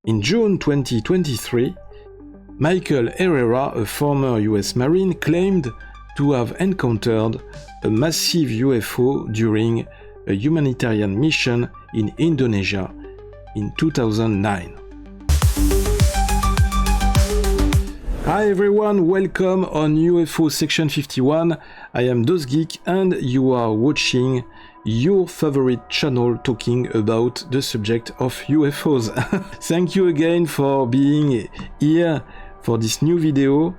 In June 2023, Michael Herrera, a former US Marine, claimed to have encountered a massive UFO during a humanitarian mission in Indonesia in 2009. Hi everyone, welcome on UFO Section 51. I am DozGeek and you are watching your favorite channel talking about the subject of UFOs. Thank you again for being here for this new video.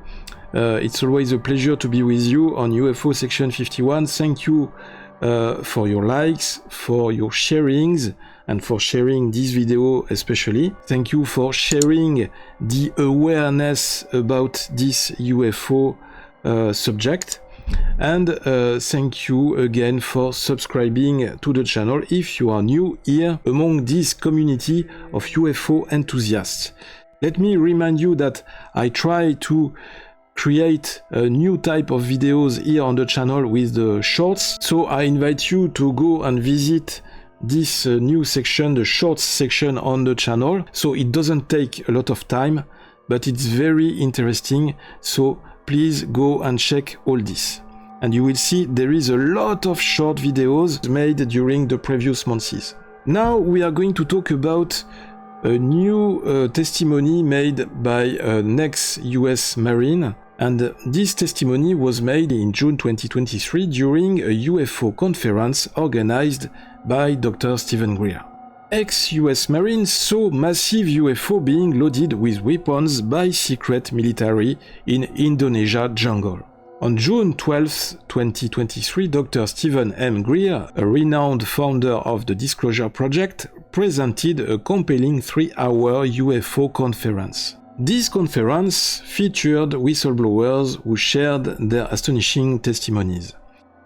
It's always a pleasure to be with you on UFO Section 51. Thank you for your likes, for your sharings, and for sharing this video especially. Thank you for sharing the awareness about this UFO subject. And thank you again for subscribing to the channel if you are new here among this community of UFO enthusiasts. Let me remind you that I try to create a new type of videos here on the channel with the shorts. So I invite you to go and visit this new section, the shorts section on the channel. So it doesn't take a lot of time, but it's very interesting. So please go and check all this. And you will see there is a lot of short videos made during the previous months. Now we are going to talk about a new testimony made by an ex-US Marine. And this testimony was made in June 2023 during a UFO conference organized by Dr. Stephen Greer. Ex-US Marines saw massive UFO being loaded with weapons by secret military in Indonesia jungle. On June 12, 2023, Dr. Stephen M. Greer, a renowned founder of the Disclosure Project, presented a compelling 3-hour UFO conference. This conference featured whistleblowers who shared their astonishing testimonies.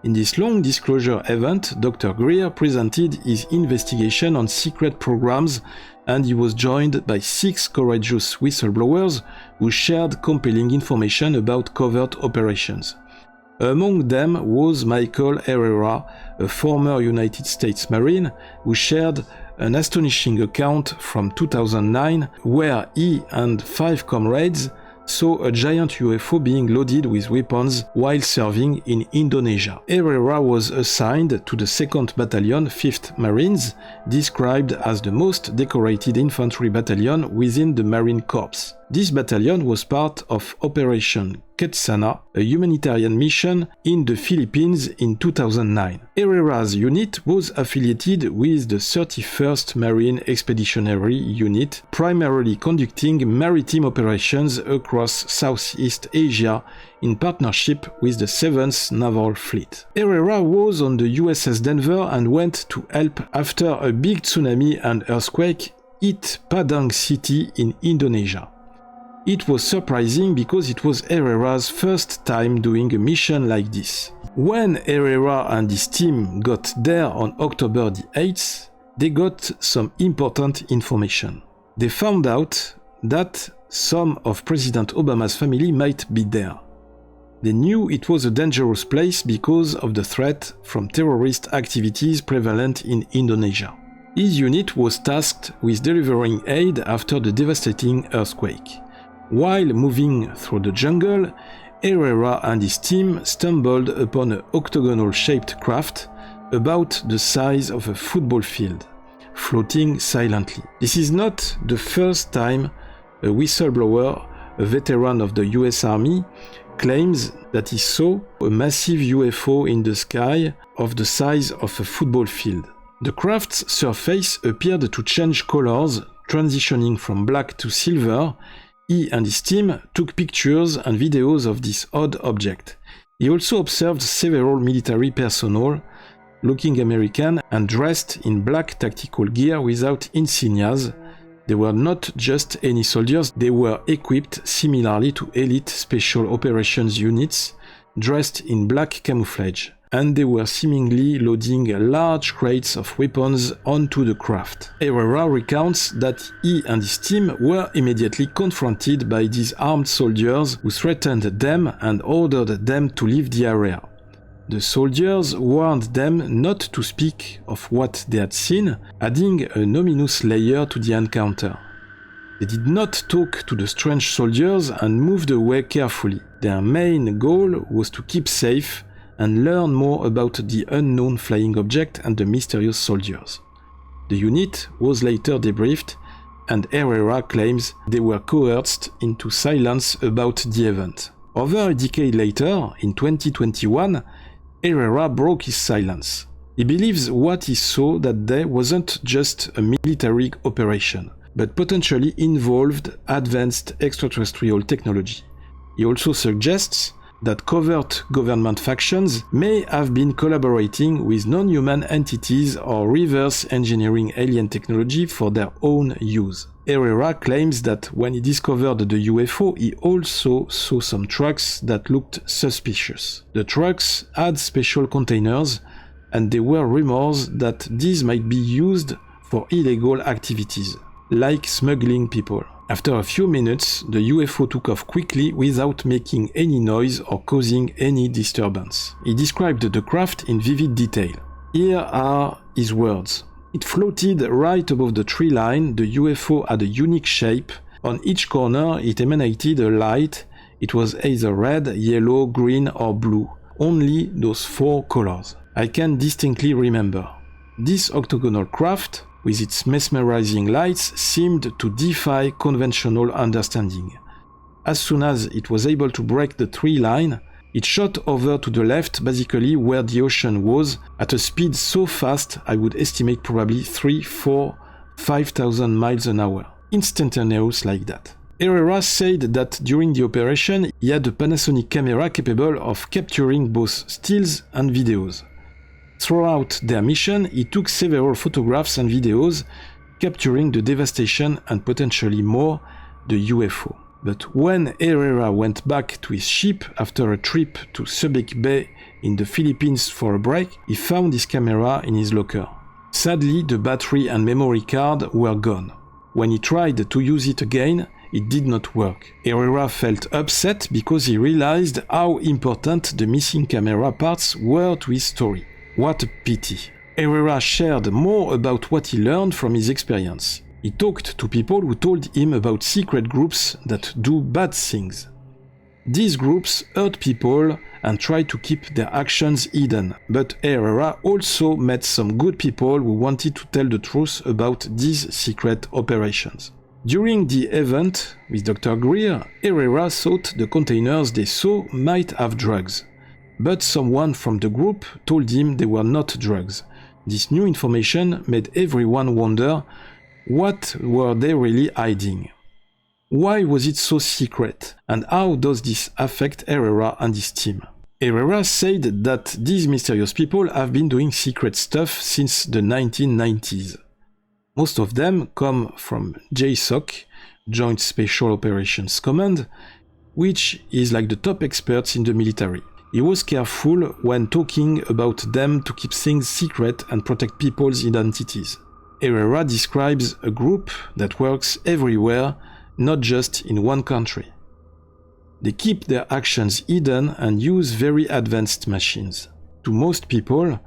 In this long disclosure event, Dr. Greer presented his investigation on secret programs, and he was joined by 6 courageous whistleblowers who shared compelling information about covert operations. Among them was Michael Herrera, a former United States Marine, who shared an astonishing account from 2009 where he and 5 comrades saw a giant UFO being loaded with weapons while serving in Indonesia. Herrera was assigned to the 2nd Battalion, 5th Marines, described as the most decorated infantry battalion within the Marine Corps. This battalion was part of Operation Ketsana, a humanitarian mission in the Philippines in 2009. Herrera's unit was affiliated with the 31st Marine Expeditionary Unit, primarily conducting maritime operations across Southeast Asia in partnership with the 7th Naval Fleet. Herrera was on the USS Denver and went to help after a big tsunami and earthquake hit Padang City in Indonesia. It was surprising because it was Herrera's first time doing a mission like this. When Herrera and his team got there on October the 8th, they got some important information. They found out that some of President Obama's family might be there. They knew it was a dangerous place because of the threat from terrorist activities prevalent in Indonesia. His unit was tasked with delivering aid after the devastating earthquake. While moving through the jungle, Herrera and his team stumbled upon an octagonal-shaped craft about the size of a football field, floating silently. This is not the first time a whistleblower, a veteran of the US Army, claims that he saw a massive UFO in the sky of the size of a football field. The craft's surface appeared to change colors, transitioning from black to silver. He and his team took pictures and videos of this odd object. He also observed several military personnel, looking American and dressed in black tactical gear without insignias. They were not just any soldiers, they were equipped similarly to elite special operations units, dressed in black camouflage. And they were seemingly loading large crates of weapons onto the craft. Herrera recounts that he and his team were immediately confronted by these armed soldiers who threatened them and ordered them to leave the area. The soldiers warned them not to speak of what they had seen, adding an ominous layer to the encounter. They did not talk to the strange soldiers and moved away carefully. Their main goal was to keep safe and learn more about the unknown flying object and the mysterious soldiers. The unit was later debriefed, and Herrera claims they were coerced into silence about the event. Over a decade later, in 2021, Herrera broke his silence. He believes what he saw that day wasn't just a military operation, but potentially involved advanced extraterrestrial technology. He also suggests that covert government factions may have been collaborating with non-human entities or reverse engineering alien technology for their own use. Herrera claims that when he discovered the UFO, he also saw some trucks that looked suspicious. The trucks had special containers, and there were rumors that these might be used for illegal activities, like smuggling people. After a few minutes, the UFO took off quickly without making any noise or causing any disturbance. He described the craft in vivid detail. Here are his words. It floated right above the tree line. The UFO had a unique shape. On each corner, it emanated a light. It was either red, yellow, green, or blue. Only those 4 colors. I can distinctly remember. This octagonal craft, with its mesmerizing lights, seemed to defy conventional understanding. As soon as it was able to break the tree line, it shot over to the left, basically where the ocean was, at a speed so fast I would estimate probably 3, 4, 5,000 miles an hour. Instantaneous like that. Herrera said that during the operation he had a Panasonic camera capable of capturing both stills and videos. Throughout their mission, he took several photographs and videos, capturing the devastation and potentially more, the UFO. But when Herrera went back to his ship after a trip to Subic Bay in the Philippines for a break, he found his camera in his locker. Sadly, the battery and memory card were gone. When he tried to use it again, it did not work. Herrera felt upset because he realized how important the missing camera parts were to his story. What a pity. Herrera shared more about what he learned from his experience. He talked to people who told him about secret groups that do bad things. These groups hurt people and try to keep their actions hidden, but Herrera also met some good people who wanted to tell the truth about these secret operations. During the event with Dr. Greer, Herrera thought the containers they saw might have drugs. But someone from the group told him they were not drugs. This new information made everyone wonder, what were they really hiding? Why was it so secret? And how does this affect Herrera and his team? Herrera said that these mysterious people have been doing secret stuff since the 1990s. Most of them come from JSOC, Joint Special Operations Command, which is like the top experts in the military. He was careful when talking about them to keep things secret and protect people's identities. Herrera describes a group that works everywhere, not just in one country. They keep their actions hidden and use very advanced machines. To most people,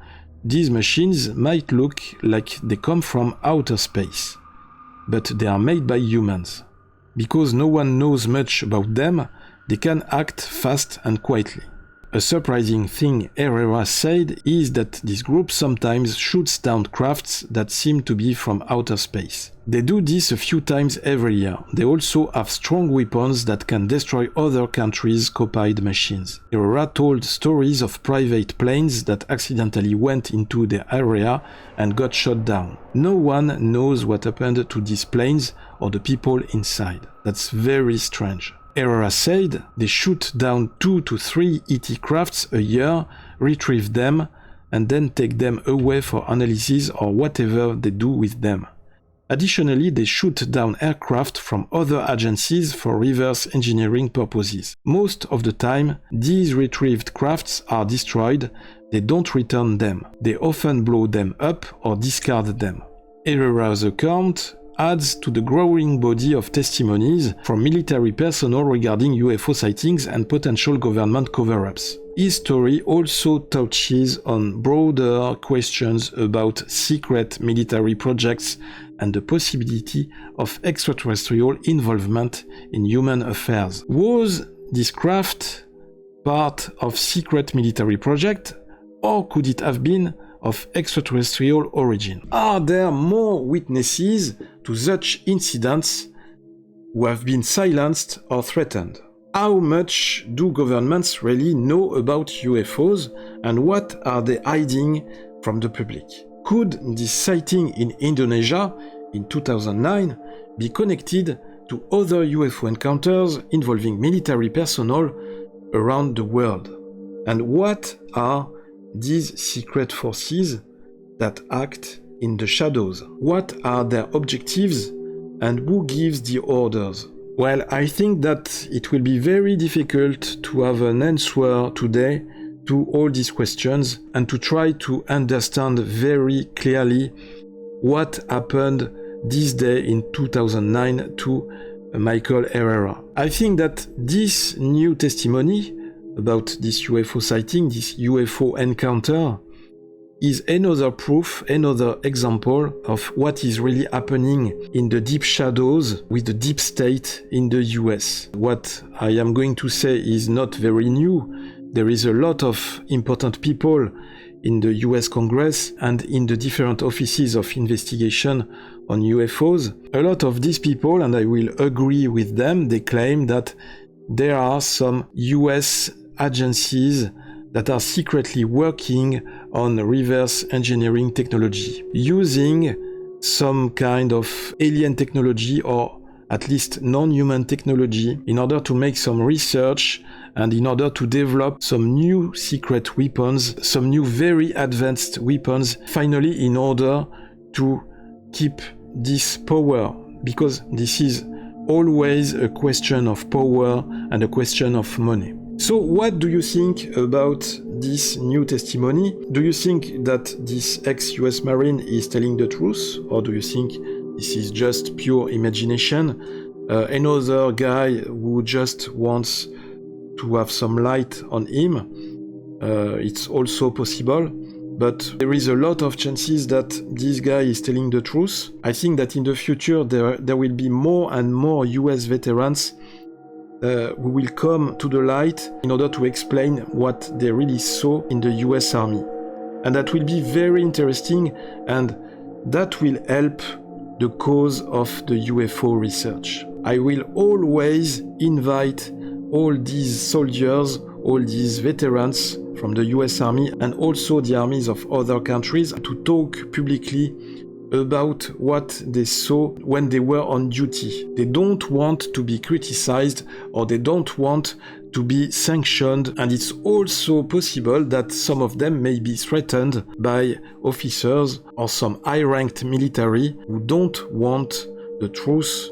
these machines might look like they come from outer space, but they are made by humans. Because no one knows much about them, they can act fast and quietly. A surprising thing Herrera said is that this group sometimes shoots down crafts that seem to be from outer space. They do this a few times every year. They also have strong weapons that can destroy other countries' copied machines. Herrera told stories of private planes that accidentally went into the area and got shot down. No one knows what happened to these planes or the people inside. That's very strange. Herrera said they shoot down 2 to 3 ET crafts a year, retrieve them, and then take them away for analysis or whatever they do with them. Additionally, they shoot down aircraft from other agencies for reverse engineering purposes. Most of the time, these retrieved crafts are destroyed, they don't return them. They often blow them up or discard them. Herrera's account adds to the growing body of testimonies from military personnel regarding UFO sightings and potential government cover-ups. His story also touches on broader questions about secret military projects and the possibility of extraterrestrial involvement in human affairs. Was this craft part of secret military project, or could it have been of extraterrestrial origin? Are there more witnesses to such incidents who have been silenced or threatened? How much do governments really know about UFOs, and what are they hiding from the public? Could this sighting in Indonesia in 2009 be connected to other UFO encounters involving military personnel around the world? And what are these secret forces that act in the shadows? What are their objectives, and who gives the orders? Well, I think that it will be very difficult to have an answer today to all these questions and to try to understand very clearly what happened this day in 2009 to Michael Herrera. I think that this new testimony about this UFO sighting, this UFO encounter, is another proof, another example of what is really happening in the deep shadows with the deep state in the US. What I am going to say is not very new. There is a lot of important people in the US Congress and in the different offices of investigation on UFOs. A lot of these people, and I will agree with them, they claim that there are some US agencies that are secretly working on reverse engineering technology, using some kind of alien technology or at least non-human technology in order to make some research and in order to develop some new secret weapons, some new very advanced weapons, finally in order to keep this power, because this is always a question of power and a question of money. So what do you think about this new testimony? Do you think that this ex-US Marine is telling the truth, or do you think this is just pure imagination? Another guy who just wants to have some light on him? It's also possible, but there is a lot of chances that this guy is telling the truth. I think that in the future there will be more and more US veterans who will come to the light in order to explain what they really saw in the US Army. And that will be very interesting, and that will help the cause of the UFO research. I will always invite all these soldiers, all these veterans from the US Army and also the armies of other countries to talk publicly about what they saw when they were on duty. They don't want to be criticized, or they don't want to be sanctioned, and it's also possible that some of them may be threatened by officers or some high-ranked military who don't want the truth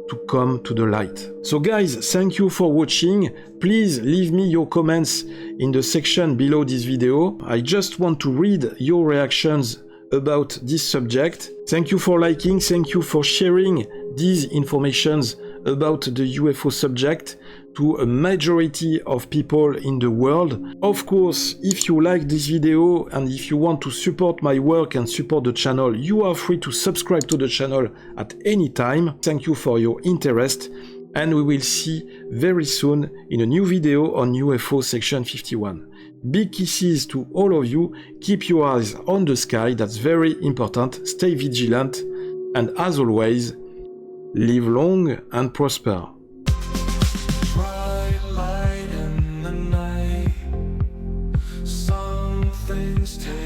to come to the light. So guys, thank you for watching. Please leave me your comments in the section below this video. I just want to read your reactions about this subject. Thank you for liking, thank you for sharing these informations about the UFO subject to a majority of people in the world. Of course, if you like this video and if you want to support my work and support the channel, you are free to subscribe to the channel at any time. Thank you for your interest, and we will see very soon in a new video on UFO Section 51. Big kisses to all of you. Keep your eyes on the sky, that's very important. Stay vigilant, and as always, live long and prosper. Bright light in the night. Some things take